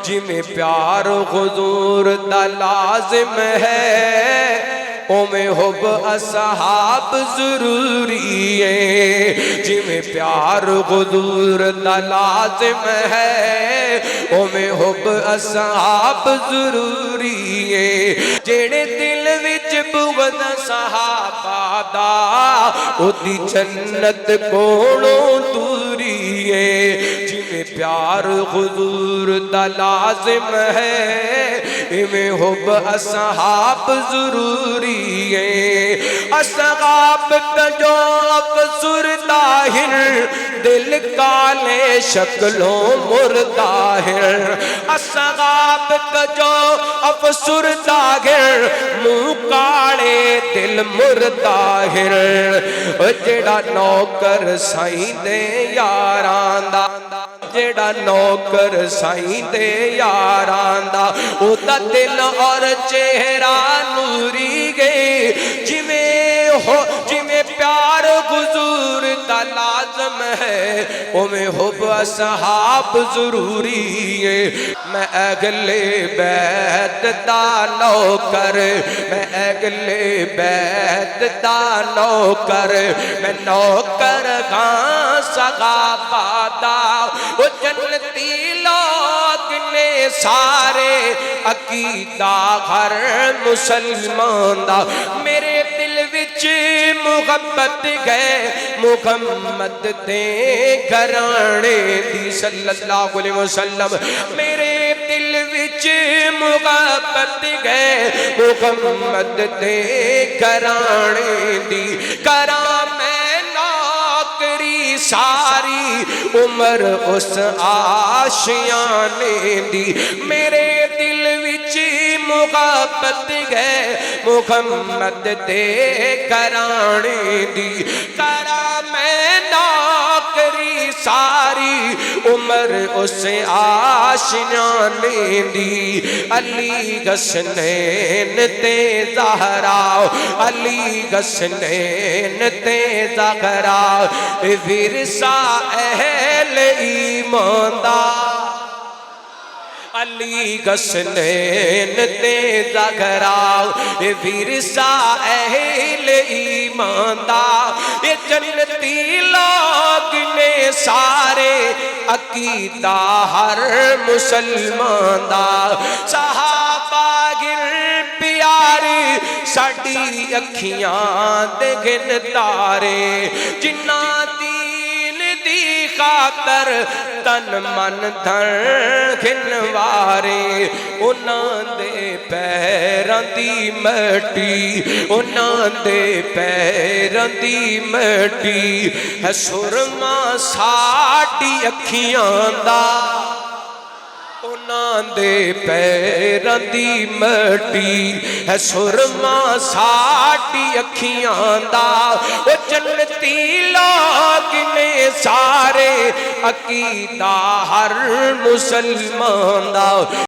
جویں پیار حضور دا لازم ہے اویں حب اصحاب ضروری ہے جویں پیار حضور دا لازم ہے اویں حب اصحاب ضروری ہے جڑے دل وچ بغض صحابہ دا اودی جنت کولوں دوری ہے جویں پیار حضور دا لازم ہے ایویں حب اصحاب ضروری ہے اصحاب جو افسردہ ہیں دل کالے شکلوں مردہ ہیں اصحاب جو افسردہ ہیں منہ کالے دل مردہ ہیں جڑا نوکر سائیں دے یاراں دا جڑا نوکر سائیں دے یاراں دا او دا دل اور چہرہ نوری گئے جویں پیار حضور دا لازم ہے اویں حب اصحاب ضروری ہے میں اہل بیت دا نوکر میں اہل بیت دا نوکر میں نوکر ہاں صحابہ دا وہ جنتی لوگ نے سارے عقیدہ ہر مسلمان دا میرے دل وچ محبت ہے محمد دے گھرانے دی صلی اللہ علیہ وسلم میرے دل وچ محبت ہے محمد دے گھرانے دی کراں میں نوکری ساری عمر اس آشیانے دی میرے دل وچ محبت ہے محمد دے گھرانے دی کراں میں نوکری ساری عمر اس آشیانے دی علی حسنین تے زہرا علی حسنین تے زہرا ورثہ اہل ایمان دا علی حسنین تے زہرا ورثہ اہل ایمان دا یہ جنتی لوگ نے سارے عقیدہ ہر مسلمان دا صحابہ گر پیاری ساڈی اکھیاں دے گن تارے جنہاں دین دی خاطر تن من دھن گھنوارے انہاں دے پیراں دی مٹی انہاں دے پیراں دی مٹی ہے سرما ساڈی اکھیاں دا انہاں دے پیراں دی مٹی ہے سرما ساڈی اکھیاں دا او جنتی لوگ نے سارے عقیدہ ہر مسلمان دا